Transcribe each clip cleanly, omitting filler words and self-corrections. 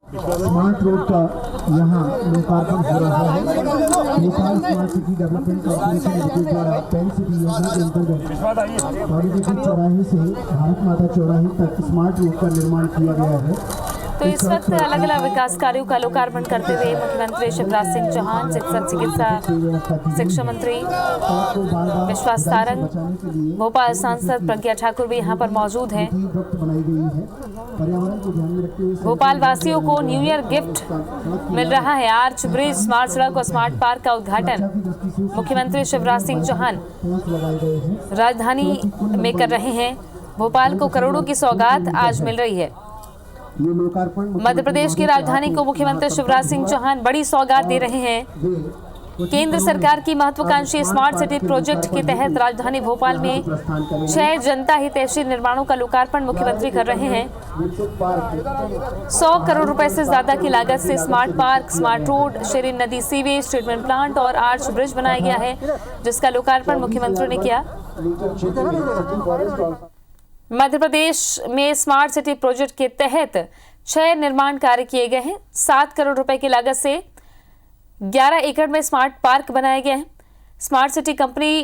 Smart road का यहाँ लोकार्पण हो रहा है। Nepal smart city development corporation limited द्वारा पेन सिटी योजना के अंतर्गत पॉलिटेक्निक चौराहे से भारत माता चौराहे तक स्मार्ट रोड का निर्माण किया गया है। तो इस वक्त अलग अलग विकास कार्यों का लोकार्पण करते हुए मुख्यमंत्री शिवराज सिंह चौहान, शिक्षा मंत्री विश्वास सारंग, भोपाल सांसद प्रज्ञा ठाकुर भी यहां पर मौजूद हैं। भोपाल वासियों को न्यू ईयर गिफ्ट मिल रहा है। आर्च ब्रिज, स्मार्ट सड़क और स्मार्ट पार्क का उद्घाटन मुख्यमंत्री शिवराज सिंह चौहान राजधानी में कर रहे हैं। भोपाल को करोड़ों की सौगात आज मिल रही है। मध्य प्रदेश की राजधानी को मुख्यमंत्री शिवराज सिंह चौहान बड़ी सौगात दे रहे हैं। केंद्र सरकार की महत्वाकांक्षी स्मार्ट सिटी प्रोजेक्ट के तहत राजधानी भोपाल में 6 जनता हितैषी निर्माणों का लोकार्पण मुख्यमंत्री कर रहे हैं। 100 करोड़ रुपए से ज्यादा की लागत से स्मार्ट पार्क, स्मार्ट रोड, शेरिन नदी सीवेज ट्रीटमेंट प्लांट और आर्च ब्रिज बनाया गया है, जिसका लोकार्पण मुख्यमंत्री ने किया। मध्य प्रदेश में स्मार्ट सिटी प्रोजेक्ट के तहत 6 निर्माण कार्य किए गए हैं। 7 करोड़ रुपए की लागत से 11 एकड़ में स्मार्ट पार्क बनाया गया है। स्मार्ट सिटी कंपनी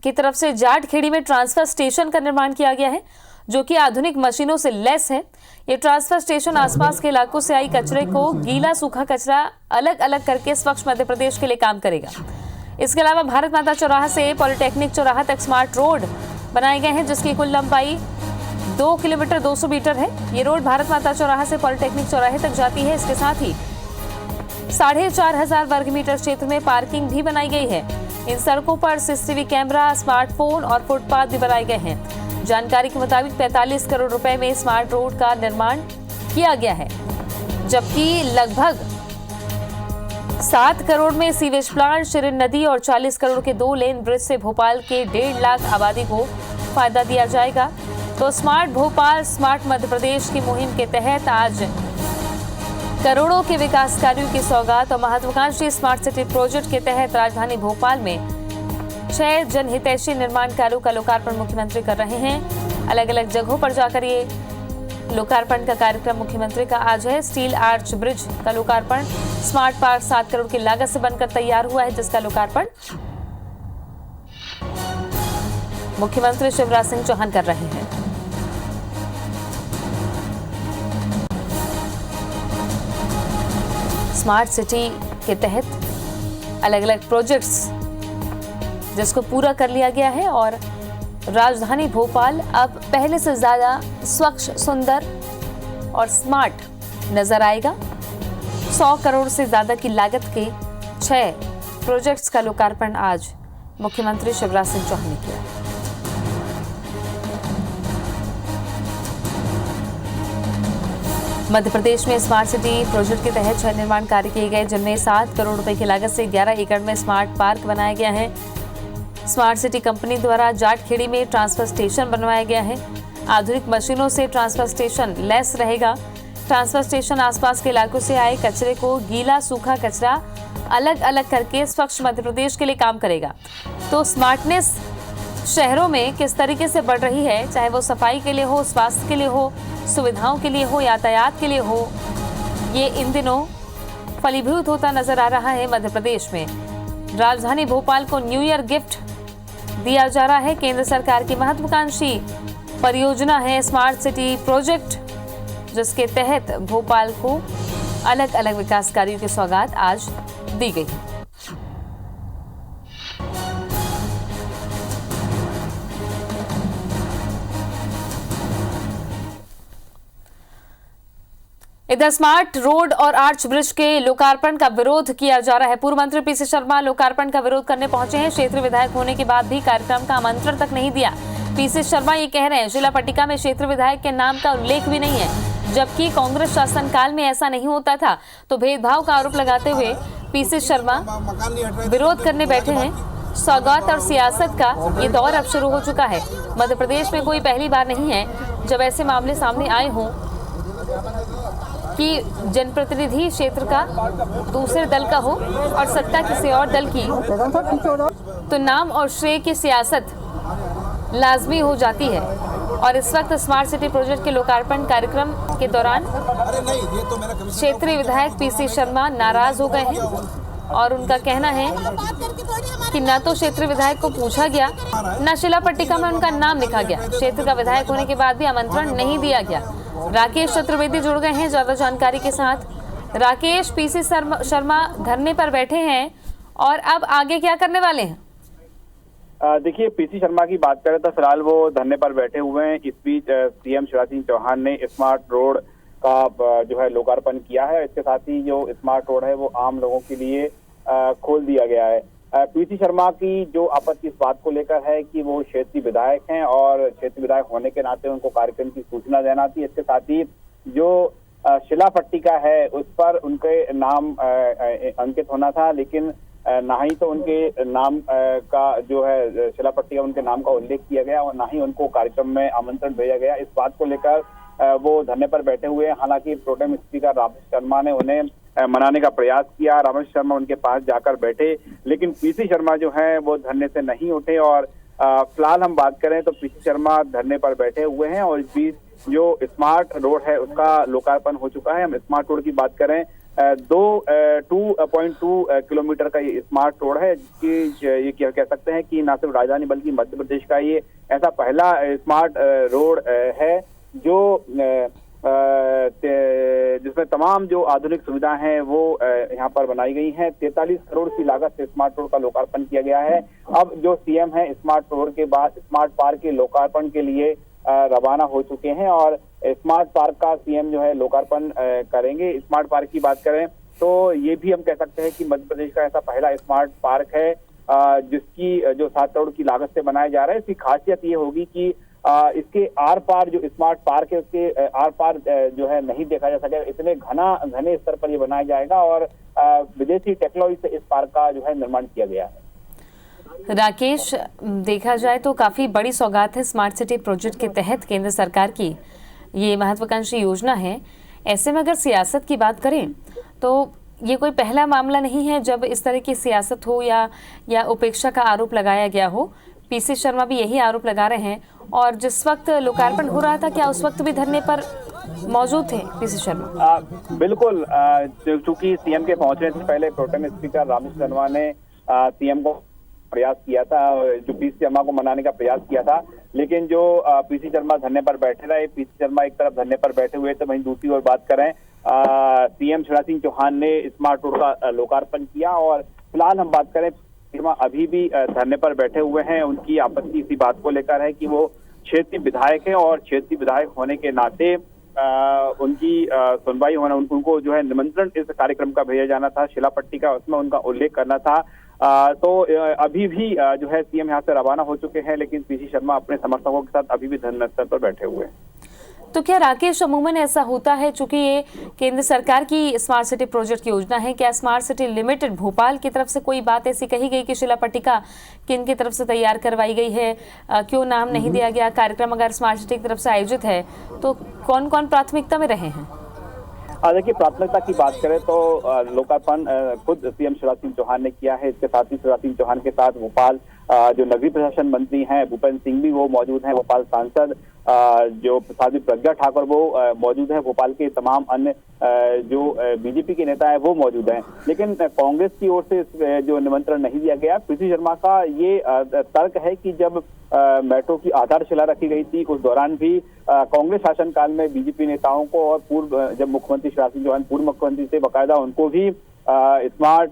की तरफ से जाट खेड़ी में ट्रांसफर स्टेशन का निर्माण किया गया है, जो कि आधुनिक मशीनों से लैस है। ये ट्रांसफर स्टेशन आसपास के इलाकों से आई कचरे को गीला सूखा कचरा अलग अलग करके स्वच्छ मध्य प्रदेश के लिए काम करेगा। इसके अलावा भारत माता चौराहा से पॉलिटेक्निक चौराहा तक स्मार्ट रोड बनाए गए हैं, जिसकी कुल लंबाई 2 किलोमीटर 200 मीटर है। ये रोड भारत माता चौराहा से पॉलिटेक्निक चौराहे तक जाती है। इसके साथ ही 4,500 वर्ग मीटर क्षेत्र में पार्किंग भी बनाई गई है। इन सड़कों पर सीसीटीवी कैमरा, स्मार्टफोन और फुटपाथ भी बनाए गए हैं। जानकारी के मुताबिक 45 करोड़ रुपए में स्मार्ट रोड का निर्माण किया गया है, जबकि लगभग 7 करोड़ में सीवेज प्लांट, शेरिन नदी और 40 करोड़ के 2 लेन ब्रिज से भोपाल के 1.5 लाख आबादी को फायदा दिया जाएगा। तो स्मार्ट भोपाल, स्मार्ट मध्य प्रदेश की मुहिम के तहत आज करोड़ों के विकास कार्यों की सौगात और महत्वाकांक्षी स्मार्ट सिटी प्रोजेक्ट के तहत राजधानी भोपाल में 6 जनहितैषी निर्माण कार्यों का लोकार्पण मुख्यमंत्री कर रहे हैं। अलग अलग जगहों पर जाकर ये लोकार्पण का कार्यक्रम मुख्यमंत्री का आज है। स्टील आर्च ब्रिज का लोकार्पण, स्मार्ट पार्क 7 करोड़ की लागत से बनकर तैयार हुआ है, जिसका लोकार्पण मुख्यमंत्री शिवराज सिंह चौहान कर रहे हैं। स्मार्ट सिटी के तहत अलग अलग प्रोजेक्ट्स जिसको पूरा कर लिया गया है और राजधानी भोपाल अब पहले से ज्यादा स्वच्छ, सुंदर और स्मार्ट नजर आएगा। 100 करोड़ से ज्यादा की लागत के 6 प्रोजेक्ट्स का लोकार्पण आज मुख्यमंत्री शिवराज सिंह चौहान ने किया। मध्य प्रदेश में स्मार्ट सिटी प्रोजेक्ट के तहत 6 निर्माण कार्य किए गए, जिनमें 7 करोड़ रुपए की लागत से 11 एकड़ में स्मार्ट पार्क बनाया गया है। स्मार्ट सिटी कंपनी द्वारा जाट खेड़ी में ट्रांसफर स्टेशन बनवाया गया है। आधुनिक मशीनों से ट्रांसफर स्टेशन लैस रहेगा। ट्रांसफर स्टेशन आसपास के इलाकों से आए कचरे को गीला सूखा कचरा अलग अलग करके स्वच्छ मध्य प्रदेश के लिए काम करेगा। तो स्मार्टनेस शहरों में किस तरीके से बढ़ रही है, चाहे वो सफाई के लिए हो, स्वास्थ्य के लिए हो, सुविधाओं के लिए हो, यातायात के लिए हो, ये इन दिनों फलीभूत होता नजर आ रहा है। मध्य प्रदेश में राजधानी भोपाल को न्यू ईयर गिफ्ट दिया जा रहा है। केंद्र सरकार की महत्वाकांक्षी परियोजना है स्मार्ट सिटी प्रोजेक्ट, जिसके तहत भोपाल को अलग अलग विकास कार्यों की सौगात आज दी गई। इधर स्मार्ट रोड और आर्च ब्रिज के लोकार्पण का विरोध किया जा रहा है। पूर्व मंत्री पीसी शर्मा लोकार्पण का विरोध करने पहुंचे हैं। क्षेत्रीय विधायक होने के बाद भी कार्यक्रम का आमंत्रण तक नहीं दिया। पीसी शर्मा ये कह रहे हैं, जिला पट्टिका में क्षेत्रीय विधायक के नाम का उल्लेख भी नहीं है, जबकि कांग्रेस शासनकाल में ऐसा नहीं होता था। तो भेदभाव का आरोप लगाते हुए पीसी शर्मा विरोध करने बैठे हैं। सौगात और सियासत का ये दौर अब शुरू हो चुका है। मध्य प्रदेश में कोई पहली बार नहीं है जब ऐसे मामले सामने आए हों कि जनप्रतिनिधि क्षेत्र का दूसरे दल का हो और सत्ता किसी और दल की, तो नाम और श्रेय की सियासत लाजमी हो जाती है। और इस वक्त स्मार्ट सिटी प्रोजेक्ट के लोकार्पण कार्यक्रम के दौरान क्षेत्रीय विधायक पीसी शर्मा नाराज हो गए हैं और उनका कहना है कि न तो क्षेत्रीय विधायक को पूछा गया, न शिला पट्टिका में उनका नाम लिखा गया। क्षेत्र का विधायक होने के बाद भी आमंत्रण नहीं दिया गया। राकेश चतुर्वेदी जुड़ गए हैं ज्यादा जानकारी के साथ। राकेश, पीसी शर्मा धरने पर बैठे हैं और अब आगे क्या करने वाले हैं? देखिए, पीसी शर्मा की बात करें तो फिलहाल वो धरने पर बैठे हुए हैं। इस बीच सीएम शिवराज सिंह चौहान ने स्मार्ट रोड का जो है लोकार्पण किया है। इसके साथ ही जो स्मार्ट रोड है वो आम लोगों के लिए खोल दिया गया है। पीसी शर्मा की जो आपत्ति इस बात को लेकर है कि वो क्षेत्रीय विधायक हैं और क्षेत्रीय विधायक होने के नाते उनको कार्यक्रम की सूचना देना थी। इसके साथ ही जो शिला पट्टिका है उस पर उनके नाम अंकित होना था, लेकिन ना ही तो उनके नाम का जो है शिला पट्टिका उनके नाम का उल्लेख किया गया और ना ही उनको कार्यक्रम में आमंत्रण भेजा गया। इस बात को लेकर वो धरने पर बैठे हुए हैं। हालांकि प्रोटेम स्पीकर रामेश शर्मा ने उन्हें मनाने का प्रयास किया। रामेश शर्मा उनके पास जाकर बैठे, लेकिन पीसी शर्मा जो है वो धरने से नहीं उठे। और फिलहाल हम बात करें तो पीसी शर्मा धरने पर बैठे हुए हैं और इस बीच जो स्मार्ट रोड है उसका लोकार्पण हो चुका है। हम स्मार्ट रोड की बात करें 2.2 किलोमीटर का ये स्मार्ट रोड है, जिसकी ये क्या कह सकते हैं कि न सिर्फ राजधानी बल्कि मध्य प्रदेश का ये ऐसा पहला स्मार्ट रोड है जो जिसमें तमाम जो आधुनिक सुविधाएं हैं वो यहाँ पर बनाई गई हैं। 43 करोड़ की लागत से स्मार्ट रोड का लोकार्पण किया गया है। अब जो सीएम है स्मार्ट रोड के बाद स्मार्ट पार्क के लोकार्पण के लिए रवाना हो चुके हैं और स्मार्ट पार्क का सीएम जो है लोकार्पण करेंगे। स्मार्ट पार्क की बात करें तो ये भी हम कह सकते हैं कि मध्य प्रदेश का ऐसा पहला स्मार्ट पार्क है जिसकी जो 7 करोड़ की लागत से बनाया जा रहा है। इसकी खासियत ये होगी कि इसके आर पार जो स्मार्ट पार्क है उसके आर पार जो है नहीं देखा जा सकेगा। इतने घने स्तर पर ये बनाया जाएगा और विदेशी टेक्नोलॉजी से इस पार्क का जो है निर्माण किया गया है। राकेश, देखा जाए तो काफी बड़ी सौगात है स्मार्ट सिटी प्रोजेक्ट के तहत केंद्र सरकार की ये महत्वाकांक्षी योजना है। ऐसे में अगर सियासत की बात करें तो ये कोई पहला मामला नहीं है जब इस तरह की सियासत हो या उपेक्षा का आरोप लगाया गया हो। पीसी शर्मा भी यही आरोप लगा रहे हैं और जिस वक्त लोकार्पण हो रहा था क्या उस वक्त भी धरने पर मौजूद थे पीसी शर्मा? बिल्कुल, चूंकि सीएम के पहुंचने से पहले प्रोटेम स्पीकर रामेश शर्मा ने सीएम को प्रयास किया था, जो पीसी शर्मा को मनाने का प्रयास किया था, लेकिन जो पीसी शर्मा धरने पर बैठे रहे। पीसी शर्मा एक तरफ धरने पर बैठे हुए तो वहीं दूसरी ओर बात करें सीएम शिवराज सिंह चौहान ने स्मार्ट रोड का लोकार्पण किया और फिलहाल हम बात करें शर्मा अभी भी धरने पर बैठे हुए हैं। उनकी आपत्ति इसी बात को लेकर है कि वो क्षेत्रीय विधायक है और क्षेत्रीय विधायक होने के नाते उनकी सुनवाई होना, उनको जो है निमंत्रण इस कार्यक्रम का भेजा जाना था, शिला पट्टिका उसमें उनका उल्लेख करना था। तो अभी भी जो है सीएम यहाँ से रवाना हो चुके हैं, लेकिन पीसी शर्मा अपने समर्थकों के साथ अभी भी धरना स्थल पर बैठे हुए हैं। तो क्या राकेश, अमूमन ऐसा होता है चूंकि ये केंद्र सरकार की स्मार्ट सिटी प्रोजेक्ट की योजना है, क्या स्मार्ट सिटी लिमिटेड भोपाल की तरफ से कोई बात ऐसी कही गई कि शिला पट्टिका किन की तरफ से तैयार करवाई गई है, क्यों नाम नहीं दिया गया? कार्यक्रम अगर स्मार्ट सिटी की तरफ से आयोजित है तो कौन कौन प्राथमिकता में रहे हैं? देखिए, प्राथमिकता की बात करें तो लोकार्पण खुद सीएम शिवराज सिंह चौहान ने किया है। इसके साथ ही शिवराज सिंह चौहान के साथ भोपाल जो नगरीय प्रशासन मंत्री हैं भूपेंद्र सिंह भी वो मौजूद हैं। भोपाल सांसद जो साध्वी प्रज्ञा ठाकुर वो मौजूद है। भोपाल के तमाम अन्य जो बीजेपी के नेता है वो मौजूद हैं, लेकिन कांग्रेस की ओर से जो निमंत्रण नहीं दिया गया। पीसी शर्मा का ये तर्क है कि जब मेट्रो की आधारशिला रखी गई थी उस दौरान भी कांग्रेस शासनकाल में बीजेपी नेताओं को और पूर्व जब मुख्यमंत्री शिवराज सिंह चौहान पूर्व मुख्यमंत्री थे बकायदा उनको भी स्मार्ट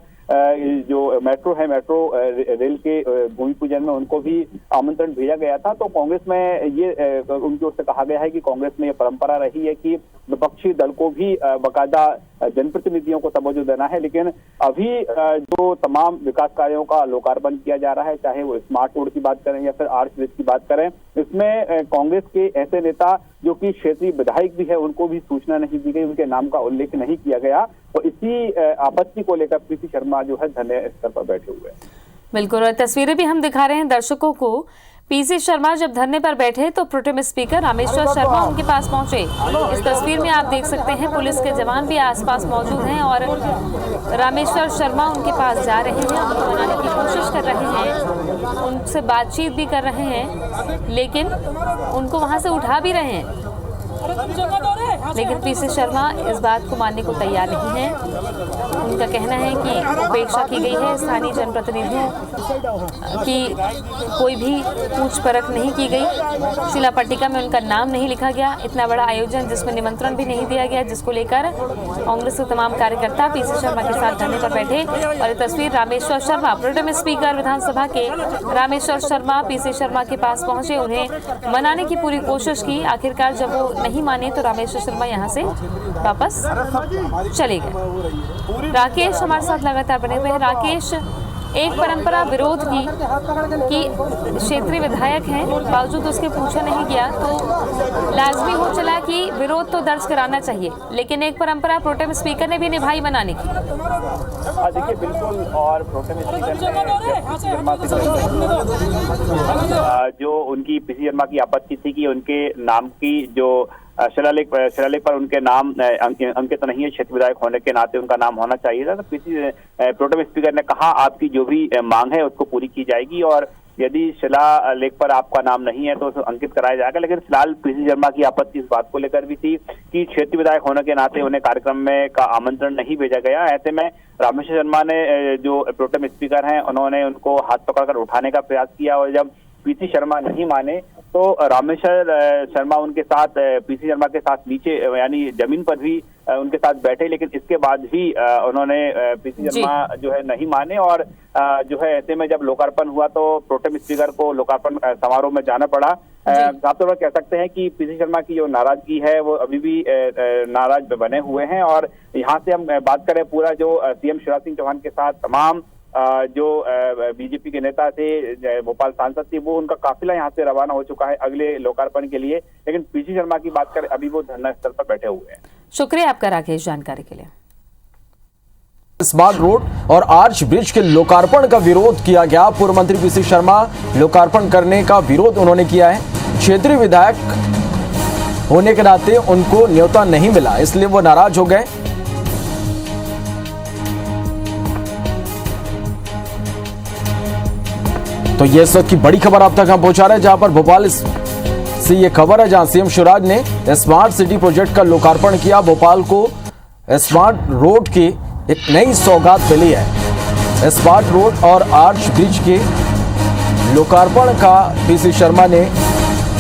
जो मेट्रो है मेट्रो रेल के भूमि पूजन में उनको भी आमंत्रण भेजा गया था। तो कांग्रेस में ये उनकी ओर से कहा गया है कि कांग्रेस में ये परंपरा रही है कि विपक्षी दल को भी बाकायदा जनप्रतिनिधियों को तवज्जो देना है, लेकिन अभी जो तमाम विकास कार्यों का लोकार्पण किया जा रहा है, चाहे वो स्मार्ट रोड की बात करें या फिर आर्च ब्रिज की बात करें, इसमें कांग्रेस के ऐसे नेता जो कि क्षेत्रीय विधायक भी है उनको भी सूचना नहीं दी गई, उनके नाम का उल्लेख नहीं किया गया। तो इसी आपत्ति को लेकर पीसी शर्मा जो है धरने स्थल पर बैठे हुए हैं। बिल्कुल, और तस्वीरें भी हम दिखा रहे हैं दर्शकों को। पीसी शर्मा जब धरने पर बैठे तो प्रोटेम स्पीकर रामेश्वर शर्मा उनके पास पहुंचे। इस तस्वीर में आप देख सकते हैं पुलिस के जवान भी आसपास मौजूद हैं और रामेश्वर शर्मा उनके पास जा रहे हैं, उनको मनाने की कोशिश कर रहे हैं, उनसे बातचीत भी कर रहे हैं, लेकिन उनको वहां से उठा भी रहे हैं। लेकिन पीसी शर्मा इस बात को मानने को तैयार नहीं है। उनका कहना है कि उपेक्षा की गई है, स्थानीय जनप्रतिनिधियों की कोई भी पूछ परख नहीं की गई, शिला पट्टिका में उनका नाम नहीं लिखा गया। इतना बड़ा आयोजन जिसमें निमंत्रण भी नहीं दिया गया, जिसको लेकर कांग्रेस के तमाम कार्यकर्ता पीसी शर्मा के साथ धरने पर बैठे। और ये तस्वीर रामेश्वर शर्मा, प्रोटेम स्पीकर विधानसभा के रामेश्वर शर्मा पीसी शर्मा के पास पहुंचे, उन्हें मनाने की पूरी कोशिश की। आखिरकार जब वो नहीं माने तो रामेश्वर शर्मा यहाँ से वापस चले गए। राकेश हमारे साथ लगातार बने हुए हैं। राकेश, एक परंपरा विरोध की कि क्षेत्रीय विधायक हैं, बावजूद उसके पूछा नहीं गया तो लाजमी हो चला कि विरोध तो दर्ज कराना चाहिए, लेकिन एक परंपरा प्रोटेम स्पीकर ने भी निभाई मनाने की। देखिए बिल्कुल, और प्रोटेम स्पीकर जो उनकी पीसी शर्मा की आपत्ति थी कि उनके नाम की जो शिलालेख पर उनके नाम अंकित नहीं है, क्षेत्र विधायक होने के नाते उनका नाम होना चाहिए था। तो पीसी प्रोटेम स्पीकर ने कहा आपकी जो भी मांग है उसको पूरी की जाएगी और यदि शिला लेख पर आपका नाम नहीं है तो उसे अंकित कराया जाएगा। लेकिन फिलहाल पीसी शर्मा की आपत्ति इस बात को लेकर भी थी कि क्षेत्रीय विधायक होने के नाते उन्हें कार्यक्रम में का आमंत्रण नहीं भेजा गया। ऐसे में रामेश्वर शर्मा ने जो प्रोटेम स्पीकर हैं उन्होंने उनको हाथ पकड़कर उठाने का प्रयास किया और जब पीसी शर्मा नहीं माने तो रामेश्वर शर्मा उनके साथ पीसी शर्मा के साथ नीचे यानी जमीन पर भी उनके साथ बैठे, लेकिन इसके बाद भी उन्होंने पीसी शर्मा जो है नहीं माने और जो है ऐसे में जब लोकार्पण हुआ तो प्रोटेम स्पीकर को लोकार्पण समारोह में जाना पड़ा। साफ तौर पर कह सकते हैं कि पीसी शर्मा की जो नाराजगी है वो अभी भी नाराज बने हुए हैं। और यहाँ से हम बात करें पूरा जो सीएम शिवराज सिंह चौहान के साथ तमाम जो बीजेपी के नेता थे, भोपाल सांसद थे, वो उनका काफिला यहाँ से रवाना हो चुका है अगले लोकार्पण के लिए। लेकिन पीसी शर्मा की बात करें अभी वो धरना स्थल पर बैठे हुए हैं। शुक्रिया आपका राकेश जानकारी के लिए। स्मार्ट रोड और आर्च ब्रिज के लोकार्पण का विरोध किया गया। पूर्व मंत्री पीसी शर्मा लोकार्पण करने का विरोध उन्होंने किया है। क्षेत्रीय विधायक होने के नाते उनको न्योता नहीं मिला, इसलिए वो नाराज हो गए। तो ये इस वक्त की बड़ी खबर आप तक हम पहुंचा रहे हैं, जहां पर भोपाल से ये खबर है, जहां सीएम शिवराज ने स्मार्ट सिटी प्रोजेक्ट का लोकार्पण किया। भोपाल को स्मार्ट रोड की एक नई सौगात मिली है। स्मार्ट रोड और आर्च ब्रिज के लोकार्पण का पीसी शर्मा ने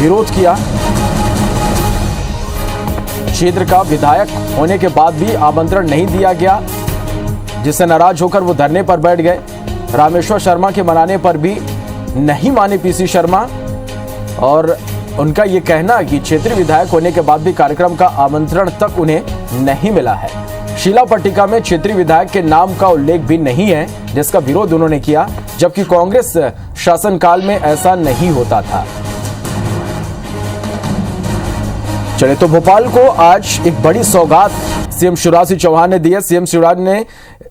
विरोध किया। क्षेत्र का विधायक होने के बाद भी आमंत्रण नहीं दिया गया, जिससे नाराज होकर वो धरने पर बैठ गए। रामेश्वर शर्मा के मनाने पर भी नहीं माने पीसी शर्मा और उनका ये कहना कि क्षेत्रीय विधायक होने के बाद भी कार्यक्रम का आमंत्रण तक उन्हें नहीं मिला है। शिला पट्टिका में क्षेत्रीय विधायक के नाम का उल्लेख भी नहीं है, जिसका विरोध उन्होंने किया, जबकि कांग्रेस शासनकाल में ऐसा नहीं होता था। चले तो भोपाल को आज एक बड़ी सौगात सीएम शिवराज सिंह चौहान ने दी है। सीएम शिवराज ने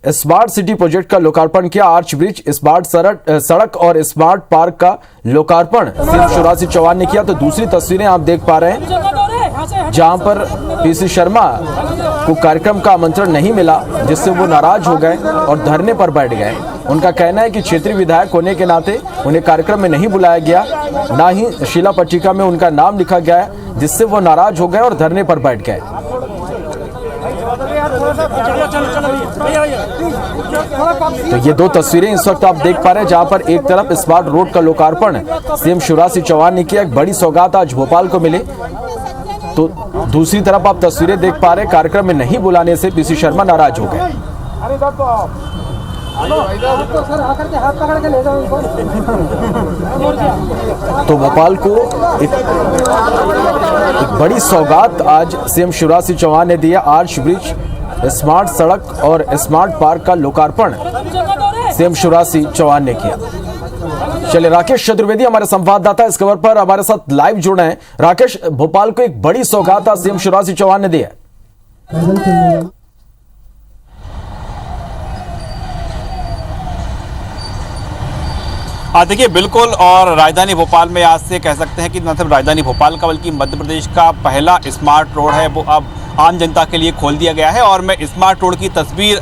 स्मार्ट सिटी प्रोजेक्ट का लोकार्पण किया। आर्च ब्रिज, स्मार्ट सड़क और स्मार्ट पार्क का लोकार्पण सीएम शिवराज सिंह चौहान ने किया। तो दूसरी तस्वीरें आप देख पा रहे हैं, जहां पर पीसी शर्मा को कार्यक्रम का आमंत्रण नहीं मिला, जिससे वो नाराज हो गए और धरने पर बैठ गए। उनका कहना है कि क्षेत्रीय विधायक होने के नाते उन्हें कार्यक्रम में नहीं बुलाया गया, ना ही शिला पट्टिका में उनका नाम लिखा गया, जिससे वो नाराज हो गए और धरने पर बैठ गए। तो ये दो तस्वीरें इस वक्त आप देख पा रहे हैं, जहां पर एक तरफ स्मार्ट रोड का लोकार्पण सीएम शिवराज सिंह चौहान ने किया। एक बड़ी सौगात आज भोपाल को मिली, तो दूसरी तरफ आप तस्वीरें देख पा रहे हैं, कार्यक्रम में नहीं बुलाने से पीसी शर्मा नाराज हो गए। तो भोपाल को एक बड़ी सौगात आज सीएम शिवराज सिंह चौहान ने दिया। आर्च ब्रिज, स्मार्ट सड़क और स्मार्ट पार्क का लोकार्पण सीएम शिवराज सिंह चौहान ने किया। चलिए, राकेश चतुर्वेदी हमारे संवाददाता इस खबर पर हमारे साथ लाइव जुड़े हैं। राकेश, भोपाल को एक बड़ी सौगात आज सीएम शिवराज सिंह चौहान ने दी है। देखिए बिल्कुल, और राजधानी भोपाल में आज से कह सकते हैं कि न सिर्फ राजधानी भोपाल का बल्कि मध्य प्रदेश का पहला स्मार्ट रोड है वो अब आम जनता के लिए खोल दिया गया है। और मैं स्मार्ट रोड की तस्वीर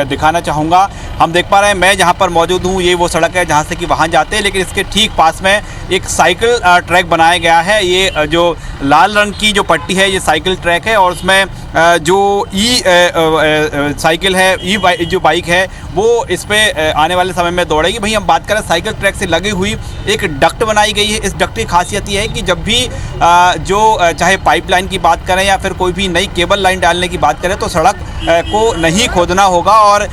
दिखाना चाहूँगा। हम देख पा रहे हैं, मैं जहाँ पर मौजूद हूँ ये वो सड़क है जहाँ से कि वाहन जाते हैं, लेकिन इसके ठीक पास में एक साइकिल ट्रैक बनाया गया है। ये जो लाल रंग की जो पट्टी है ये साइकिल ट्रैक है, और उसमें जो साइकिल है, जो बाइक है वो इस पे आने वाले समय में दौड़ेगी। वहीं हम बात करें साइकिल ट्रैक से लगी हुई एक डक्ट बनाई गई है। इस डक्ट की खासियत ये है कि जब भी चाहे पाइपलाइन की बात करें या फिर कोई भी नई केबल लाइन डालने की बात करें तो सड़क को नहीं खोदना होगा। और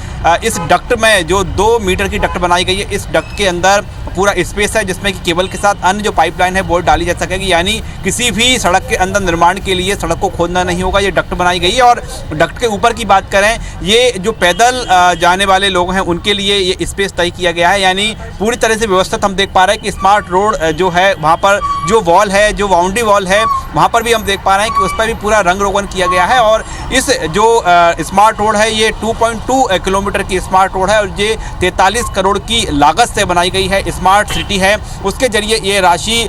इस डक्ट में जो 2 मीटर की डक्ट बनाई गई है, इस डक्ट के अंदर पूरा स्पेस है जिसमें कि केबल के साथ अन्य जो पाइपलाइन है वो डाली जा सकेगी। यानी किसी भी सड़क के अंदर निर्माण के लिए सड़क को खोदना नहीं होगा। ये डक्ट बनाई गई है। और डक्ट के ऊपर की बात करें, ये जो पैदल जाने वाले लोग हैं उनके लिए ये स्पेस तय किया गया है। यानी पूरी तरह से व्यवस्थित हम देख पा रहे हैं कि स्मार्ट रोड जो है वहाँ पर जो वॉल है, जो बाउंड्री वॉल है, वहाँ पर भी हम देख पा रहे हैं कि उस पर भी पूरा रंग रोगन किया गया है। और इस जो स्मार्ट रोड है ये 2.2 किलोमीटर की स्मार्ट रोड है, और ये 43 करोड़ की लागत से बनाई गई है। स्मार्ट सिटी है उसके जरिए ये राशि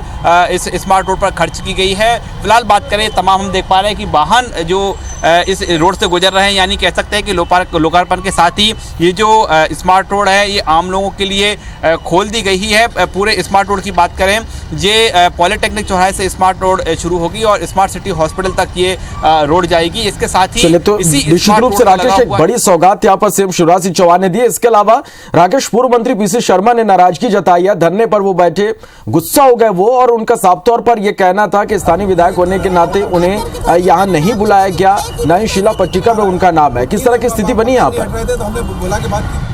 इस स्मार्ट रोड पर खर्च की गई है। फिलहाल बात करें तमाम हम देख पा रहे हैं कि वाहन जो इस रोड से गुजर रहे हैं, यानी कह सकते हैं कि लोकार्पण के साथ ही ये जो स्मार्ट रोड है ये आम लोगों के लिए खोल दी गई है। पूरे स्मार्ट रोड की बात करें, ये पॉलिटेक्निक चौराहे से स्मार्ट रोड शुरू होगी और स्मार्ट सिटी हॉस्पिटल तक ये रोड जाएगी। इसके साथ ही तो निश्चित रूप से राकेश एक बड़ी सौगात यहाँ पर सीएम शिवराज सिंह चौहान ने दी। इसके अलावा राकेश, पूर्व मंत्री पीसी शर्मा ने नाराजगी जताई है, धरने पर वो बैठे, गुस्सा हो गए वो, और उनका साफ तौर पर यह कहना था कि स्थानीय विधायक होने के नाते उन्हें यहां नहीं बुलाया गया, न ही शिला पट्टिका में उनका नाम है। किस तरह की स्थिति बनी यहाँ पर?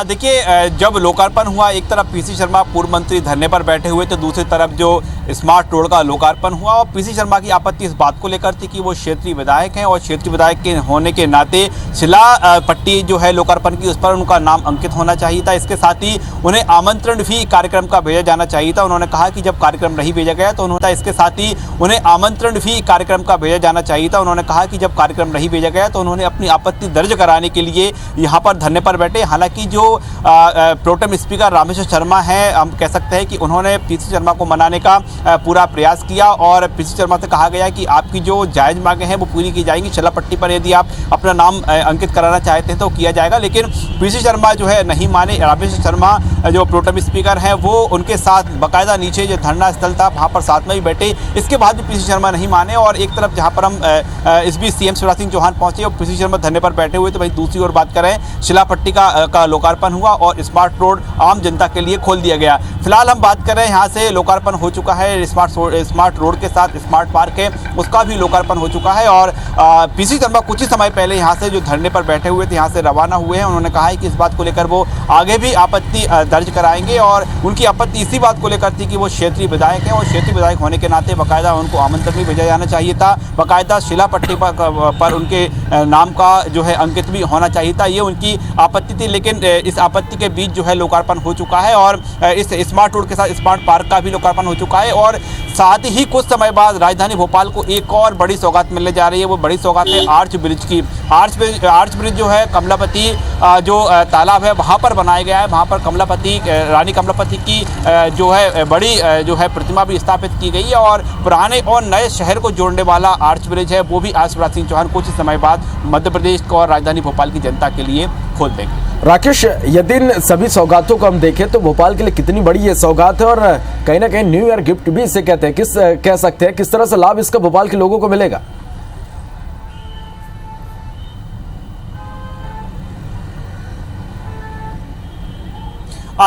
देखिए, जब लोकार्पण हुआ एक तरफ पीसी शर्मा पूर्व मंत्री धरने पर बैठे हुए तो दूसरी तरफ जो स्मार्ट रोड का लोकार्पण हुआ। और पीसी शर्मा की आपत्ति इस बात को लेकर थी कि वो क्षेत्रीय विधायक हैं और क्षेत्रीय विधायक के होने के नाते शिला पट्टी जो है लोकार्पण की उस पर उनका नाम अंकित होना चाहिए था। इसके साथ ही उन्हें आमंत्रण भी कार्यक्रम का भेजा जाना चाहिए था। उन्होंने कहा कि जब कार्यक्रम नहीं भेजा गया तो उन्होंने इसके साथ ही उन्हें आमंत्रण भी कार्यक्रम का भेजा जाना चाहिए था। उन्होंने कहा कि जब कार्यक्रम नहीं भेजा गया तो उन्होंने अपनी आपत्ति दर्ज कराने के लिए यहाँ पर धरने पर बैठे। हालांकि जो प्रोटेम स्पीकर रामेश्वर शर्मा हैं, हम कह सकते हैं कि उन्होंने पीसी शर्मा को मनाने का पूरा प्रयास किया और पीसी शर्मा से कहा गया कि आपकी जो जायज़ मांगे हैं वो पूरी की जाएंगी। शिला पट्टी पर यदि आप अपना नाम अंकित कराना चाहते हैं तो किया जाएगा, लेकिन पीसी शर्मा जो है नहीं माने। रामेश्वर शर्मा जो प्रोटेम स्पीकर हैं वो उनके साथ बाकायदा नीचे जो धरना स्थल था वहाँ पर साथ में ही बैठे। इसके बाद भी पीसी शर्मा नहीं माने और एक तरफ जहाँ पर हम इस बीच सीएम शिवराज सिंह चौहान पहुंचे और पीसी शर्मा धरने पर बैठे हुए, तो वहीं दूसरी ओर बात करें शिला पट्टी का लोकार्पण हुआ और स्मार्ट रोड आम जनता के लिए खोल दिया गया। फिलहाल हम बात करें यहाँ से लोकार्पण हो चुका है, स्मार्ट रोड के साथ स्मार्ट पार्क है उसका भी लोकार्पण हो चुका है। और पीसी शर्मा कुछ ही समय पहले यहाँ से जो धरने पर बैठे हुए थे यहाँ से रवाना हुए हैं। उन्होंने कहा है कि इस बात को लेकर वो आगे भी आपत्ति दर्ज कराएंगे और उनकी आपत्ति इसी बात को लेकर थी कि वो क्षेत्रीय विधायक हैं और क्षेत्रीय विधायक होने के नाते बाकायदा उनको आमंत्रण भी भेजा जाना चाहिए था, बाकायदा शिला पट्टी पर उनके नाम का जो है अंकित भी होना चाहिए था। ये उनकी आपत्ति थी, लेकिन इस आपत्ति के बीच जो है लोकार्पण हो चुका है और इस स्मार्ट रोड के साथ स्मार्ट पार्क का भी लोकार्पण हो चुका है। और साथ ही कुछ समय बाद राजधानी भोपाल को एक और बड़ी सौगात मिलने जा रही है। वो बड़ी सौगात है आर्च ब्रिज की। आर्च ब्रिज जो है कमलापति जो तालाब है वहाँ पर बनाया गया है। वहाँ पर रानी कमलापति की जो है बड़ी जो है प्रतिमा भी स्थापित की गई है और पुराने और नए शहर को जोड़ने वाला आर्च ब्रिज है वो भी आज शिवराज सिंह चौहान कुछ समय बाद मध्य प्रदेश को और राजधानी भोपाल की जनता के लिए खोल देंगे। राकेश, यदि इन सभी सौगातों को हम देखें तो भोपाल के लिए कितनी बड़ी ये सौगात है और कहीं ना कहीं न्यू ईयर गिफ्ट भी इसे कहते हैं, कह सकते हैं किस तरह से लाभ इसका भोपाल के लोगों को मिलेगा?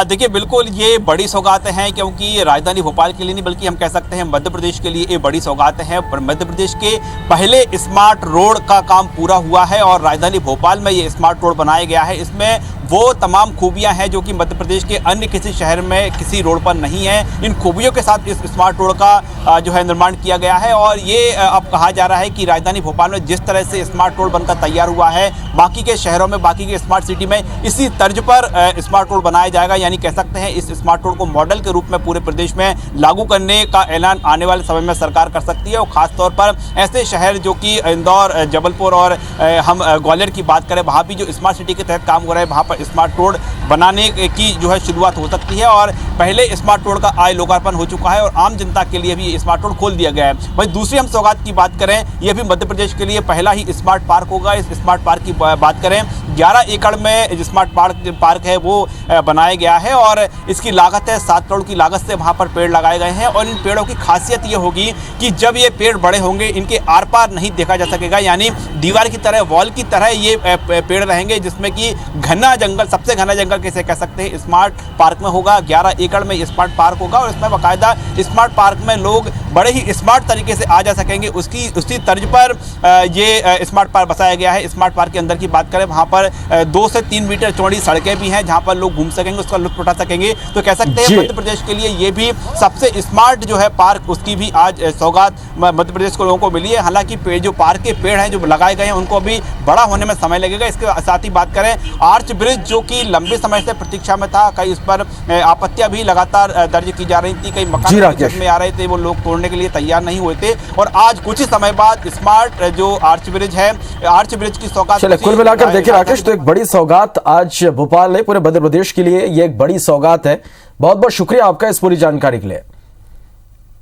देखिए बिल्कुल ये बड़ी सौगातें हैं क्योंकि राजधानी भोपाल के लिए नहीं बल्कि हम कह सकते हैं मध्य प्रदेश के लिए ये बड़ी सौगातें हैं। मध्य प्रदेश के पहले स्मार्ट रोड का काम पूरा हुआ है और राजधानी भोपाल में ये स्मार्ट रोड बनाया गया है। इसमें वो तमाम खूबियां हैं जो कि मध्य प्रदेश के अन्य किसी शहर में किसी रोड पर नहीं है। इन खूबियों के साथ इस स्मार्ट रोड का जो है निर्माण किया गया है और ये अब कहा जा रहा है कि राजधानी भोपाल में जिस तरह से स्मार्ट रोड बनकर तैयार हुआ है, बाकी के शहरों में, बाकी के स्मार्ट सिटी में इसी तर्ज पर स्मार्ट रोड बनाया जाएगा। यानी कह सकते हैं इस स्मार्ट रोड को मॉडल के रूप में पूरे प्रदेश में लागू करने का ऐलान आने वाले समय में सरकार कर सकती है। और खासतौर पर ऐसे शहर जो कि इंदौर, जबलपुर और हम ग्वालियर की बात करें, वहाँ भी जो स्मार्ट सिटी के तहत काम हो रहा है, वहाँ पर स्मार्ट रोड बनाने की जो है शुरुआत हो सकती है। और पहले स्मार्ट रोड का आज लोकार्पण हो चुका है और आम जनता के लिए भी स्मार्ट रोड खोल दिया गया है। वहीं दूसरी हम सौगात की बात करें, यह भी मध्य प्रदेश के लिए पहला ही स्मार्ट पार्क होगा। इस स्मार्ट पार्क की बात करें, 11 एकड़ में जो स्मार्ट पार्क है वो बनाया गया है और इसकी लागत है 7 करोड़ की लागत से वहाँ पर पेड़ लगाए गए हैं। और इन पेड़ों की खासियत ये होगी कि जब ये पेड़ बड़े होंगे इनके आर पार नहीं देखा जा सकेगा, यानी दीवार की तरह, वॉल की तरह ये पेड़ रहेंगे, जिसमें कि घना जंगल, सबसे घना जंगल कैसे कह सकते हैं, स्मार्ट पार्क में होगा। 11 एकड़ में स्मार्ट पार्क होगा और इसमें बाकायदा स्मार्ट पार्क में लोग बड़े ही स्मार्ट तरीके से आ जा सकेंगे। उसी तर्ज पर ये स्मार्ट पार्क बसाया गया है। स्मार्ट पार्क के अंदर की बात करें, वहाँ पर 2 से 3 मीटर चौड़ी सड़कें भी हैं जहाँ पर लोग घूम सकेंगे, उसका लुत्फ उठा सकेंगे। तो कह सकते हैं मध्य प्रदेश के लिए ये भी सबसे स्मार्ट जो है पार्क, उसकी भी आज सौगात मध्य प्रदेश के लोगों को मिली है। हालांकि जो पार्क के पेड़ हैं जो लगाए गए हैं उनको अभी बड़ा होने में समय लगेगा। इसके साथ ही बात करें, आर्च ब्रिज जो कि लंबे समय से प्रतीक्षा में था, कई उस पर आपत्तियां भी लगातार दर्ज की जा रही थी, कई मकान में आ रहे थे, वो लोग तोड़ने के लिए तैयार नहीं हुए थे। और आज कुछ ही समय बाद स्मार्ट जो आर्च ब्रिज है, आर्च ब्रिज की सौगात। चलिए, कुल मिलाकर देखिए राकेश, तो एक बड़ी सौगात आज भोपाल ने पूरे मध्य प्रदेश के लिए, ये एक बड़ी सौगात है। बहुत बहुत शुक्रिया आपका इस पूरी जानकारी के लिए।